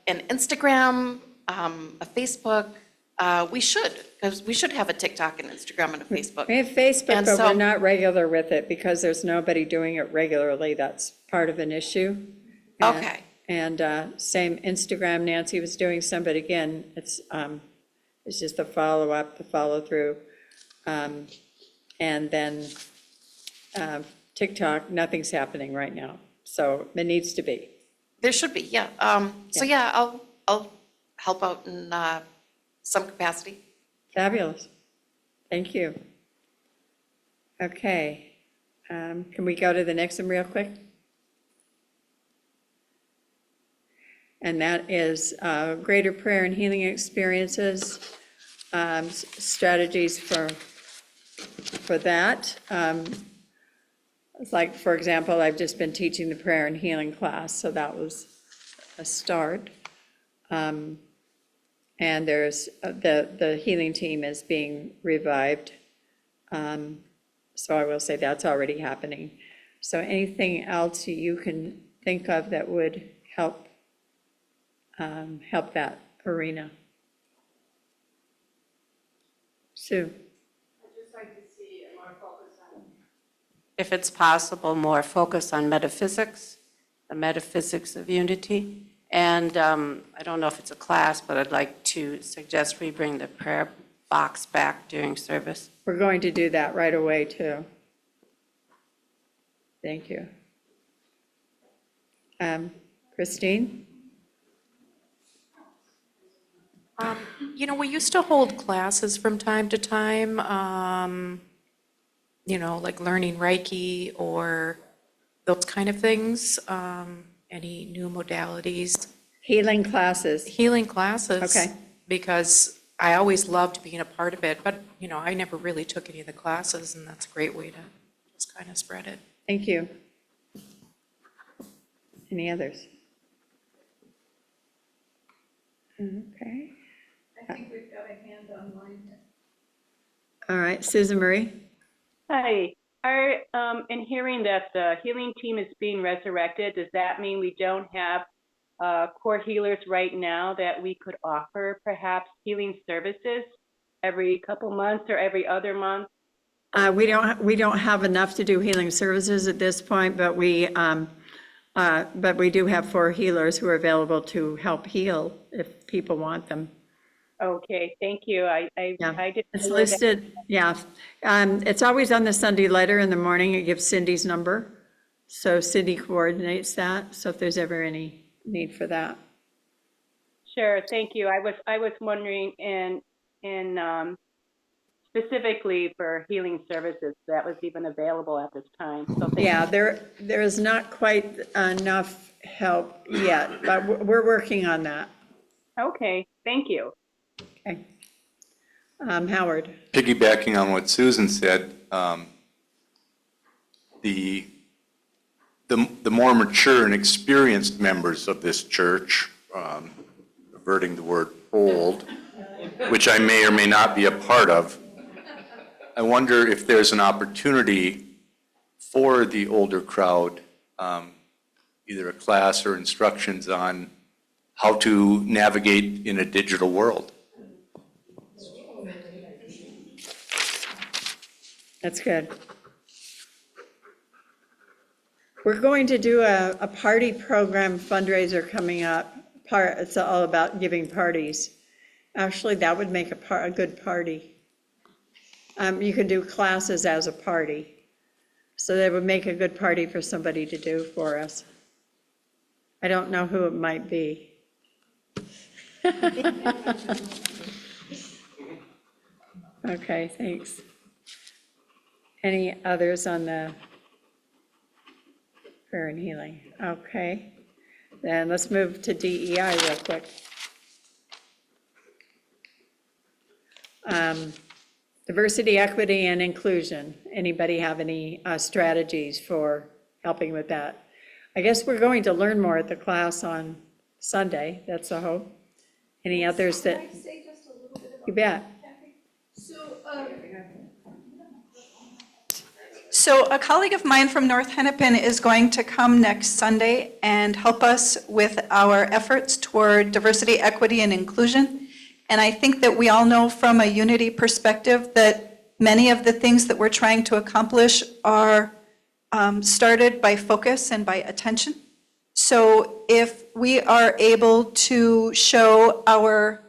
an Instagram, a Facebook. We should, because we should have a TikTok and Instagram and a Facebook. We have Facebook, And but so- we're not regular with it because there's nobody doing it regularly. That's part of an issue. And- Okay. And same Instagram, Nancy was doing some, but again, it's just the follow-up, the follow-through. And then TikTok, nothing's happening right now. So it needs to be. There should be, yeah. So yeah, I'll help out in some capacity. Fabulous. Thank you. Okay. Can we go to the next one real quick? And that is greater prayer and healing experiences, strategies for that. It's like, for example, I've just been teaching the prayer and healing class, so that was a start. And there's, the healing team is being revived. So I will say that's already happening. So anything else you can think of that would help that arena? Sue? If it's possible, more focus on metaphysics, the metaphysics of unity. And I don't know if it's a class, but I'd like to suggest we bring the prayer box back during service. We're going to do that right away, too. Thank you. Christine? You know, we used to hold classes from time to time, you know, like learning Reiki or those kind of things. Any new modalities? Healing classes. Healing classes. Okay. Because I always loved being a part of it, but, you know, I never really took any of the classes, and that's a great way to just kind of spread it. Thank you. Any others? Okay. I think we've got a hand online. All right, Susan Marie? Hi. In hearing that the healing team is being resurrected, does that mean we don't have core healers right now that we could offer perhaps healing services every couple months or every other month? We don't have enough to do healing services at this point, but we do have 4 healers who are available to help heal if people want them. Okay, thank you. I didn't It's know that. listed, yeah. It's always on the Sunday letter in the morning. It gives Cindy's number. So Cindy coordinates that, so if there's ever any need for that. Sure, thank you. I was wondering in specifically for healing services that was even available at this time. So thank Yeah, you. there is not quite enough help yet, but we're working on that. Okay, thank you. Okay. Howard? Piggybacking on what Susan said, the more mature and experienced members of this church, averting the word old, which I may or may not be a part of, I wonder if there's an opportunity for the older crowd, either a class or instructions on how to navigate in a digital world. That's good. We're going to do a party program fundraiser coming up. It's all about giving parties. Actually, that would make a good party. You can do classes as a party. So that would make a good party for somebody to do for us. I don't know who it might be. Okay, thanks. Any others on the prayer and healing? Okay, then let's move to DEI real quick. Diversity, equity, and inclusion. Anybody have any strategies for helping with that? I guess we're going to learn more at the class on Sunday, that's the hope. Any others that? Can I say just a little bit about You bet. that, Kathy? So a colleague of mine from North Hennepin is going to come next Sunday and help us with our efforts toward diversity, equity, and inclusion. And I think that we all know from a Unity perspective that many of the things that we're trying to accomplish are started by focus and by attention. So if we are able to show our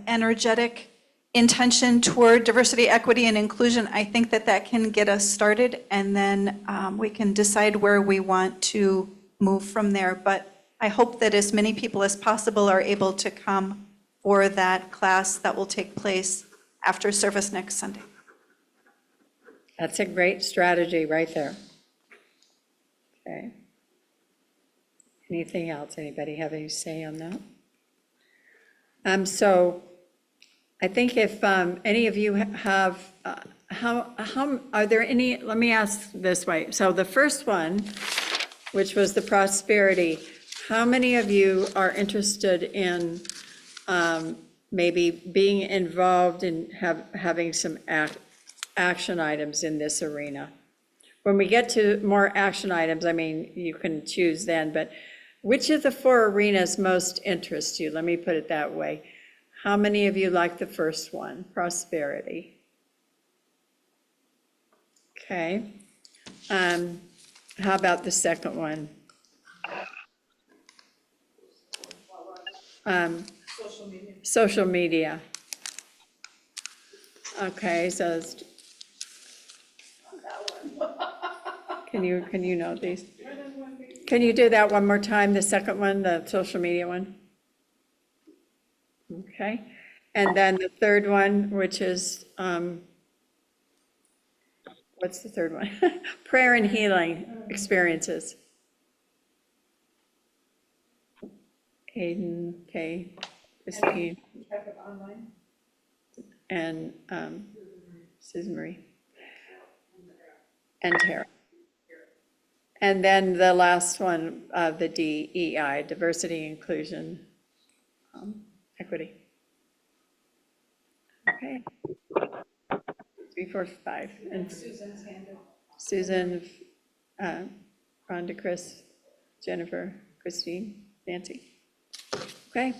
energetic intention toward diversity, equity, and inclusion, I think that that can get us started, and then we can decide where we want to move from there. But I hope that as many people as possible are able to come for that class that will take place after service next Sunday. That's a great strategy right there. Okay. Anything else? Anybody have any say on that? So I think if any of you have, how, are there any, let me ask this way. So the first one, which was the prosperity, how many of you are interested in maybe being involved in having some action items in this arena? When we get to more action items, I mean, you can choose then, but which of the 4 arenas most interest you? Let me put it that way. How many of you like the first one, prosperity? Okay. How about the second one? Social media. Okay, so can you note these? Can you do that one more time, the second one, the social media one? Okay, and then the third one, which is, what's the third one? Prayer and healing experiences. Aiden, Kay, Christine. And Susan Marie. And Tara. And then the last one, the DEI, diversity, inclusion, equity. Okay. 3, 4, 5. And Susan's hand up. Susan, Rhonda, Chris, Jennifer, Christine, Nancy. Okay.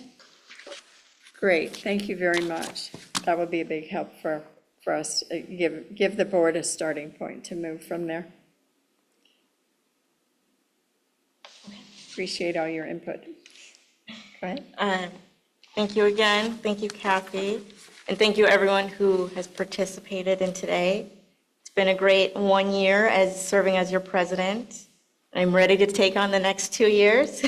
Great. Thank you very much. That will be a big help for us. Give the board a starting point to move from there. Appreciate all your input. Right. Thank you again. Thank you, Kathy. And thank you, everyone who has participated in today. It's been a great 1 year as serving as your president. I'm ready to take on the next 2 years.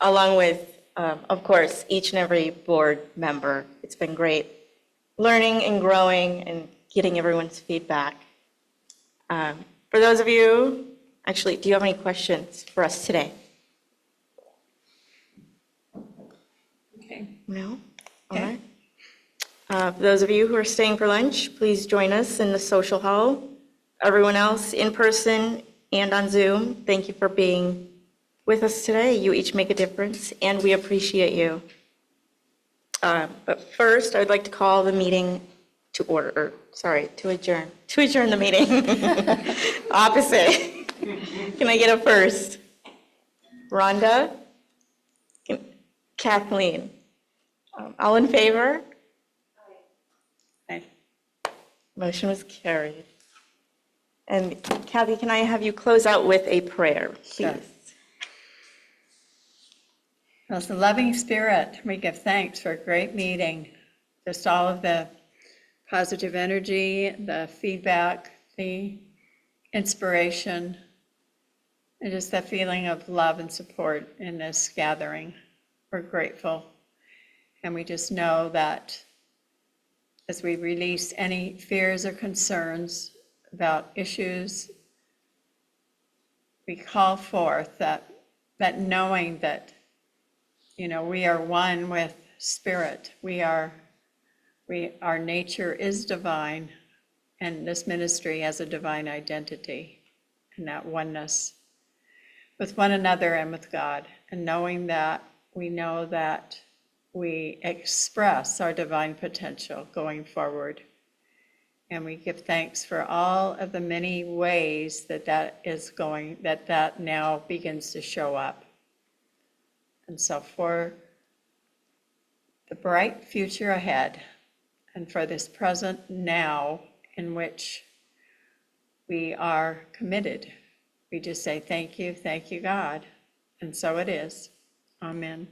Along with, of course, each and every board member. It's been great learning and growing and getting everyone's feedback. For those of you, actually, do you have any questions for us today? Okay. No? All right. For those of you who are staying for lunch, please join us in the social hall. Everyone else in person and on Zoom, thank you for being with us today. You each make a difference, and we appreciate you. But first, I would like to call the meeting to order, to adjourn the meeting. Opposite. Can I get a first? Rhonda? Kathleen? All in favor? Aye. Motion was carried. And Kathy, can I have you close out with a prayer, please? Sure. Most loving Spirit, we give thanks for a great meeting. Just all of the positive energy, the feedback, the inspiration, and just that feeling of love and support in this gathering. We're grateful. And we just know that as we release any fears or concerns about issues, we call forth that knowing that, we are one with Spirit. Our nature is divine, and this ministry has a divine identity and that oneness with one another and with God. And knowing that, we know that we express our divine potential going forward. And we give thanks for all of the many ways that now begins to show up. And so for the bright future ahead, and for this present now in which we are committed, we just say thank you, God. And so it is. Amen.